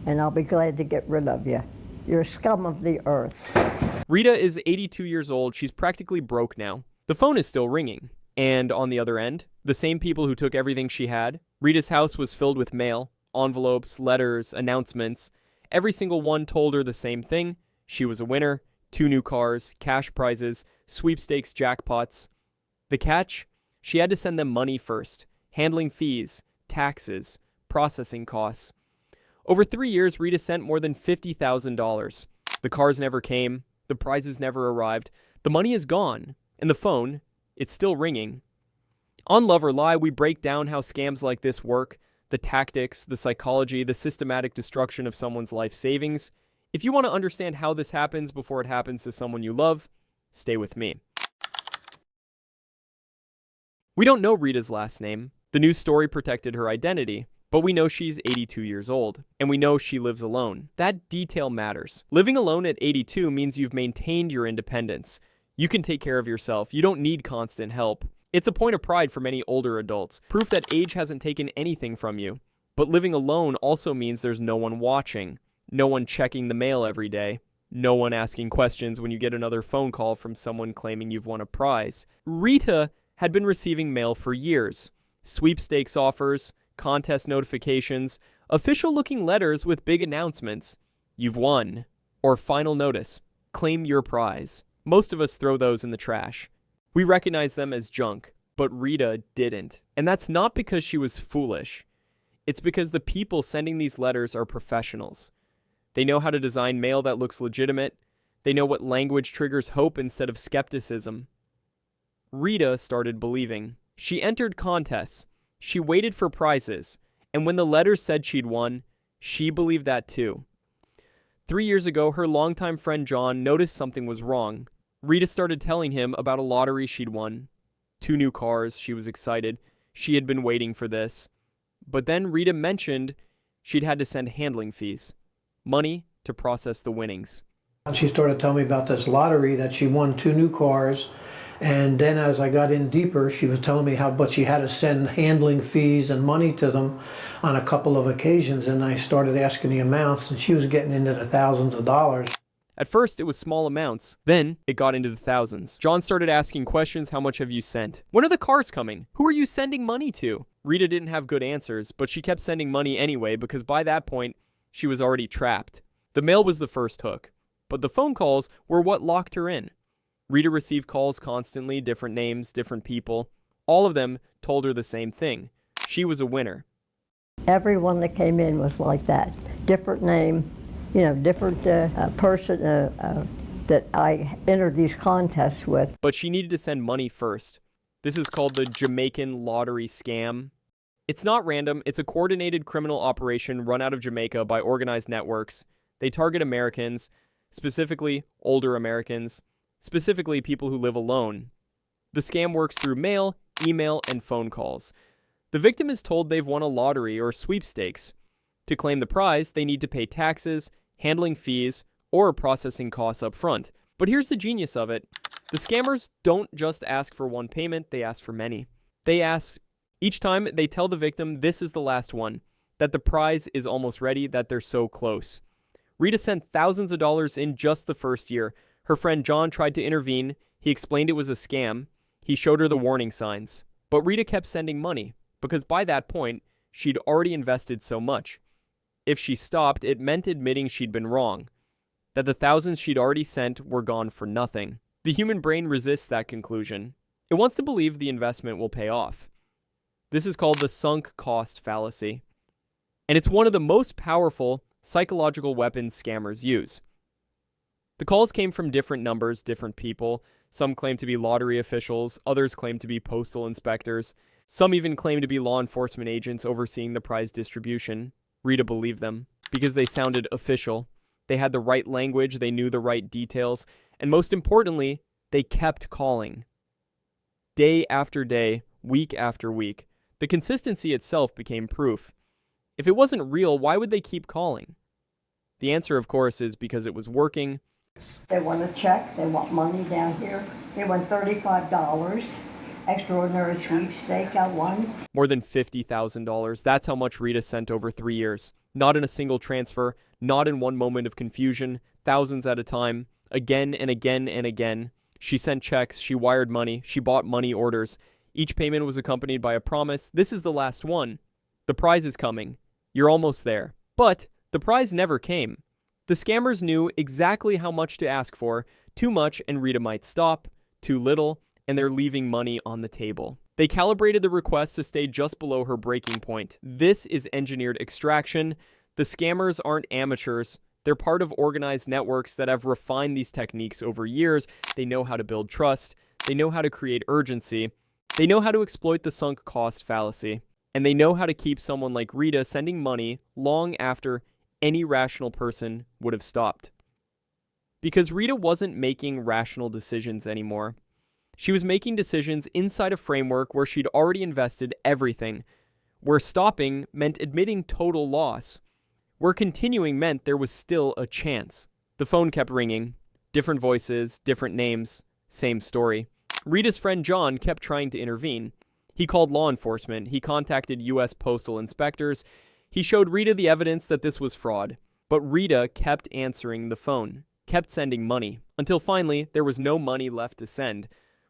and I'll be glad to get rid of you. You're scum of the earth. Rita is 82 years old. She's practically broke now. The phone is still ringing. And on the other end, the same people who took everything she had. Rita's house was filled with mail, envelopes, letters, announcements. Every single one told her the same thing. She was a winner, 2 new cars, cash prizes, sweepstakes, jackpots. The catch? She had to send them money first. Handling fees, taxes, processing costs. Over 3 years, Rita sent more than $50,000. The cars never came. The prizes never arrived. The money is gone. And the phone, it's still ringing. On Love or Lie, we break down how scams like this work, the tactics, the psychology, the systematic destruction of someone's life savings. If you want to understand how this happens before it happens to someone you love, stay with me. We don't know Rita's last name. The news story protected her identity. But we know she's 82 years old, and we know she lives alone. That detail matters. Living alone at 82 means you've maintained your independence. You can take care of yourself. You don't need constant help. It's a point of pride for many older adults, proof that age hasn't taken anything from you. But living alone also means there's no one watching, no one checking the mail every day, no one asking questions when you get another phone call from someone claiming you've won a prize. Rita had been receiving mail for years. Sweepstakes offers, contest notifications, official-looking letters with big announcements. You've won. Or final notice. Claim your prize. Most of us throw those in the trash. We recognize them as junk, but Rita didn't. And that's not because she was foolish. It's because the people sending these letters are professionals. They know how to design mail that looks legitimate. They know what language triggers hope instead of skepticism. Rita started believing. She entered contests. She waited for prizes, and when the letters said she'd won, she believed that too. 3 years ago, her longtime friend John noticed something was wrong. Rita started telling him about a lottery she'd won. 2 new cars, she was excited. She had been waiting for this. But then Rita mentioned she'd had to send handling fees, money to process the winnings. She started telling me about this lottery that she won 2 new cars. And then as I got in deeper, she was telling me but she had to send handling fees and money to them on a couple of occasions. And I started asking the amounts, and she was getting into the thousands of dollars. At first, it was small amounts. Then, it got into the thousands. John started asking questions. How much have you sent? When are the cars coming? Who are you sending money to? Rita didn't have good answers, but she kept sending money anyway because by that point, she was already trapped. The mail was the first hook, but the phone calls were what locked her in. Rita received calls constantly, different names, different people. All of them told her the same thing. She was a winner. Everyone that came in was like that. Different name, different person that I entered these contests with. But she needed to send money first. This is called the Jamaican Lottery Scam. It's not random. It's a coordinated criminal operation run out of Jamaica by organized networks. They target Americans, specifically older Americans. Specifically people who live alone. The scam works through mail, email, and phone calls. The victim is told they've won a lottery or sweepstakes. To claim the prize, they need to pay taxes, handling fees, or processing costs up front. But here's the genius of it. The scammers don't just ask for one payment, they ask for many. Each time they tell the victim this is the last one, that the prize is almost ready, that they're so close. Rita sent thousands of dollars in just the first year. Her friend John tried to intervene. He explained it was a scam. He showed her the warning signs. But Rita kept sending money, because by that point, she'd already invested so much. If she stopped, it meant admitting she'd been wrong, that the thousands she'd already sent were gone for nothing. The human brain resists that conclusion. It wants to believe the investment will pay off. This is called the sunk cost fallacy. And it's one of the most powerful psychological weapons scammers use. The calls came from different numbers, different people. Some claim to be lottery officials, others claim to be postal inspectors. Some even claim to be law enforcement agents overseeing the prize distribution. Rita believed them because they sounded official. They had the right language, they knew the right details, and most importantly, they kept calling. Day after day, week after week. The consistency itself became proof. If it wasn't real, why would they keep calling? The answer, of course, is because it was working. They want a check, they want money down here. They want $35. extraordinary sweepstake I won. More than $50,000. That's how much Rita sent over 3 years. Not in a single transfer, not in one moment of confusion, thousands at a time, again and again and again. She sent checks, she wired money, she bought money orders. Each payment was accompanied by a promise. This is the last one. The prize is coming. You're almost there. But the prize never came. The scammers knew exactly how much to ask for. Too much and Rita might stop. Too little and they're leaving money on the table. They calibrated the request to stay just below her breaking point. This is engineered extraction. The scammers aren't amateurs. They're part of organized networks that have refined these techniques over years. They know how to build trust. They know how to create urgency. They know how to exploit the sunk cost fallacy. And they know how to keep someone like Rita sending money long after any rational person would have stopped. Because Rita wasn't making rational decisions anymore. She was making decisions inside a framework where she'd already invested everything, where stopping meant admitting total loss, where continuing meant there was still a chance. The phone kept ringing. Different voices, different names, same story. Rita's friend John kept trying to intervene. He called law enforcement. He contacted U.S. postal inspectors. He showed Rita the evidence that this was fraud. But Rita kept answering the phone, kept sending money, until finally there was no money left to send.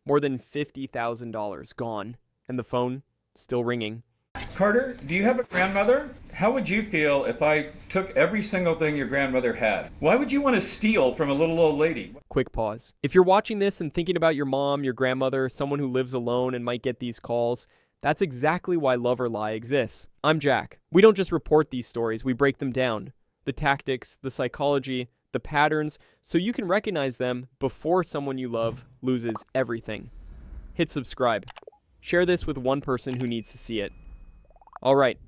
More than $50,000 gone, and the phone still ringing. Carter, do you have a grandmother? How would you feel if I took every single thing your grandmother had? Why would you want to steal from a little old lady? Quick pause. If you're watching this and thinking about your mom, your grandmother, someone who lives alone and might get these calls, that's exactly why Love or Lie exists. I'm Jack. We don't just report these stories, we break them down. The tactics, the psychology, the patterns, so you can recognize them before someone you love loses everything. Hit subscribe. Share this with one person who needs to see it. All right.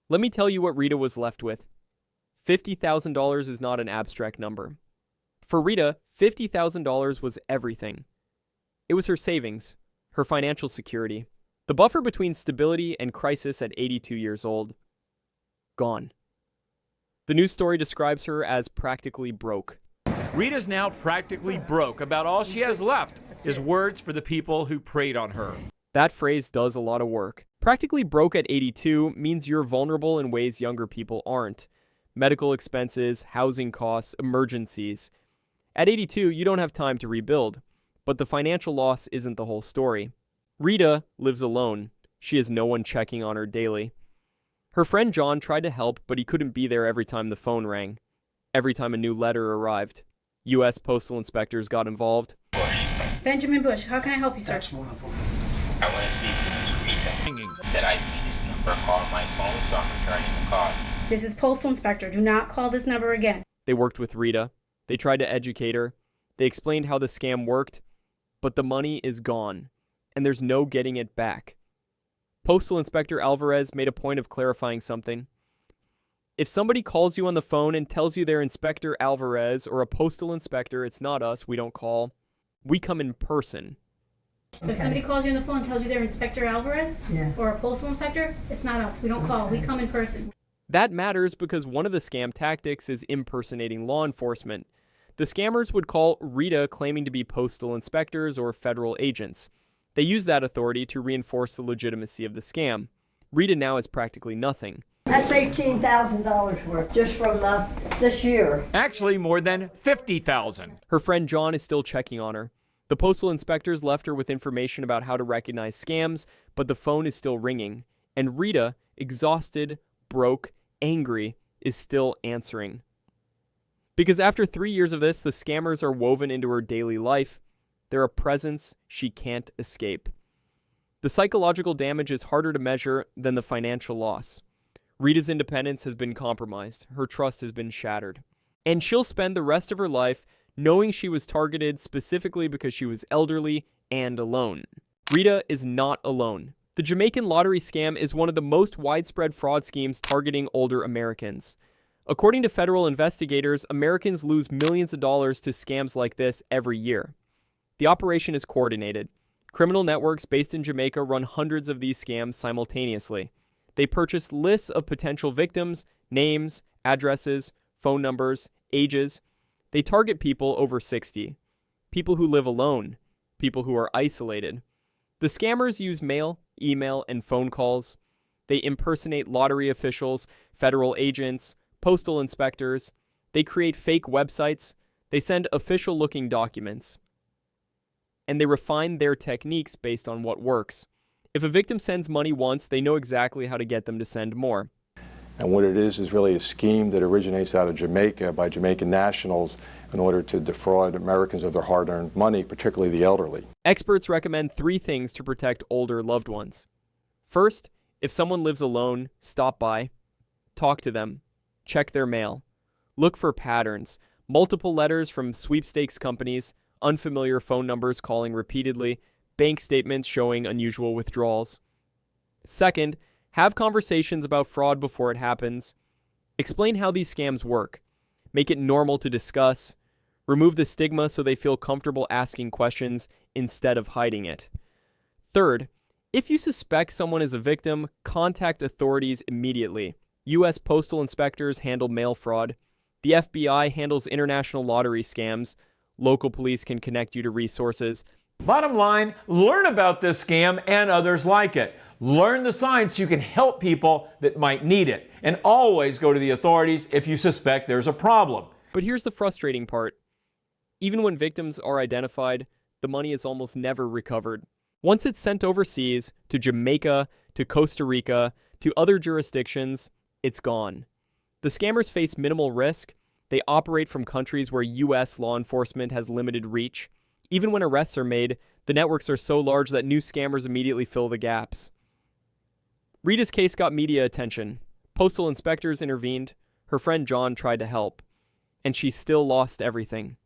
Let me tell you what Rita was left with. $50,000 is not an abstract number. For Rita, $50,000 was everything. It was her savings, her financial security, the buffer between stability and crisis at 82 years old. Gone. The news story describes her as practically broke. Rita's now practically broke. About all she has left is words for the people who preyed on her. That phrase does a lot of work. Practically broke at 82 means you're vulnerable in ways younger people aren't. Medical expenses, housing costs, emergencies. At 82, you don't have time to rebuild. But the financial loss isn't the whole story. Rita lives alone. She has no one checking on her daily. Her friend John tried to help, but he couldn't be there every time the phone rang. Every time a new letter arrived. U.S. postal inspectors got involved. Benjamin Bush, how can I help you, sir? That's wonderful. I want to speak to Rita. That I see this number call my phone, so I'm returning the call. This is Postal Inspector. Do not call this number again. They worked with Rita. They tried to educate her. They explained how the scam worked, but the money is gone, and there's no getting it back. Postal Inspector Alvarez made a point of clarifying something. If somebody calls you on the phone and tells you they're Inspector Alvarez or a postal inspector, it's not us, we don't call. We come in person. So if somebody calls you on the phone and tells you they're Inspector Alvarez or a postal inspector, it's not us. We don't call. We come in person. That matters because one of the scam tactics is impersonating law enforcement. The scammers would call Rita claiming to be postal inspectors or federal agents. They use that authority to reinforce the legitimacy of the scam. Rita now is practically nothing. That's $18,000 worth just from this year. Actually, more than 50,000. Her friend John is still checking on her. The postal inspectors left her with information about how to recognize scams, but the phone is still ringing. And Rita, exhausted, broke, angry, is still answering. Because after 3 years of this, the scammers are woven into her daily life. They're a presence she can't escape. The psychological damage is harder to measure than the financial loss. Rita's independence has been compromised. Her trust has been shattered. And she'll spend the rest of her life knowing she was targeted specifically because she was elderly and alone. Rita is not alone. The Jamaican Lottery Scam is one of the most widespread fraud schemes targeting older Americans. According to federal investigators, Americans lose millions of dollars to scams like this every year. The operation is coordinated. Criminal networks based in Jamaica run hundreds of these scams simultaneously. They purchase lists of potential victims, names, addresses, phone numbers, ages. They target people over 60, people who live alone, people who are isolated. The scammers use mail, email, and phone calls. They impersonate lottery officials, federal agents, postal inspectors. They create fake websites. They send official-looking documents. And they refine their techniques based on what works. If a victim sends money once, they know exactly how to get them to send more. And what it is really a scheme that originates out of Jamaica by Jamaican nationals in order to defraud Americans of their hard-earned money, particularly the elderly. Experts recommend 3 things to protect older loved ones. First, if someone lives alone, stop by, talk to them, check their mail, look for patterns, multiple letters from sweepstakes companies, unfamiliar phone numbers calling repeatedly, bank statements showing unusual withdrawals. Second, have conversations about fraud before it happens. Explain how these scams work. Make it normal to discuss. Remove the stigma so they feel comfortable asking questions instead of hiding it. Third, if you suspect someone is a victim, contact authorities immediately. U.S. postal inspectors handle mail fraud. The FBI handles international lottery scams. Local police can connect you to resources. Bottom line, learn about this scam and others like it. Learn the signs so you can help people that might need it. And always go to the authorities if you suspect there's a problem. But here's the frustrating part. Even when victims are identified, the money is almost never recovered. Once it's sent overseas, to Jamaica, to Costa Rica, to other jurisdictions, it's gone. The scammers face minimal risk. They operate from countries where U.S. law enforcement has limited reach. Even when arrests are made, the networks are so large that new scammers immediately fill the gaps. Rita's case got media attention. Postal inspectors intervened. Her friend John tried to help. And she still lost everything.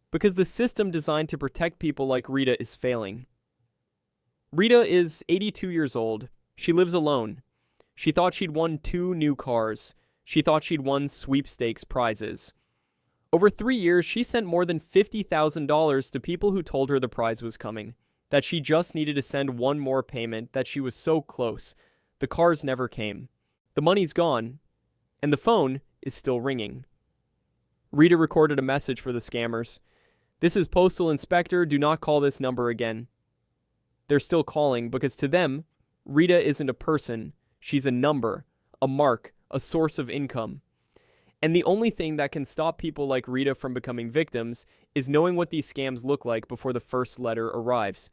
Because the system designed to protect people like Rita is failing. Rita is 82 years old. She lives alone. She thought she'd won 2 new cars. She thought she'd won sweepstakes prizes. Over 3 years, she sent more than $50,000 to people who told her the prize was coming, that she just needed to send one more payment, that she was so close. The cars never came. The money's gone, and the phone is still ringing. Rita recorded a message for the scammers. "This is Postal Inspector. Do not call this number again." They're still calling because to them, Rita isn't a person. She's a number, a mark, a source of income. And the only thing that can stop people like Rita from becoming victims is knowing what these scams look like before the first letter arrives,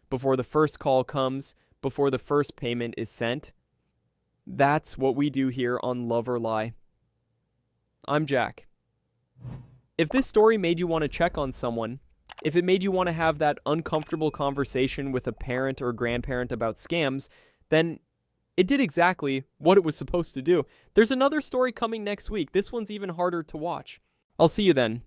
before the first call comes, before the first payment is sent. That's what we do here on Love or Lie. I'm Jack. If this story made you want to check on someone, if it made you want to have that uncomfortable conversation with a parent or grandparent about scams, then it did exactly what it was supposed to do. There's another story coming next week. This one's even harder to watch. I'll see you then.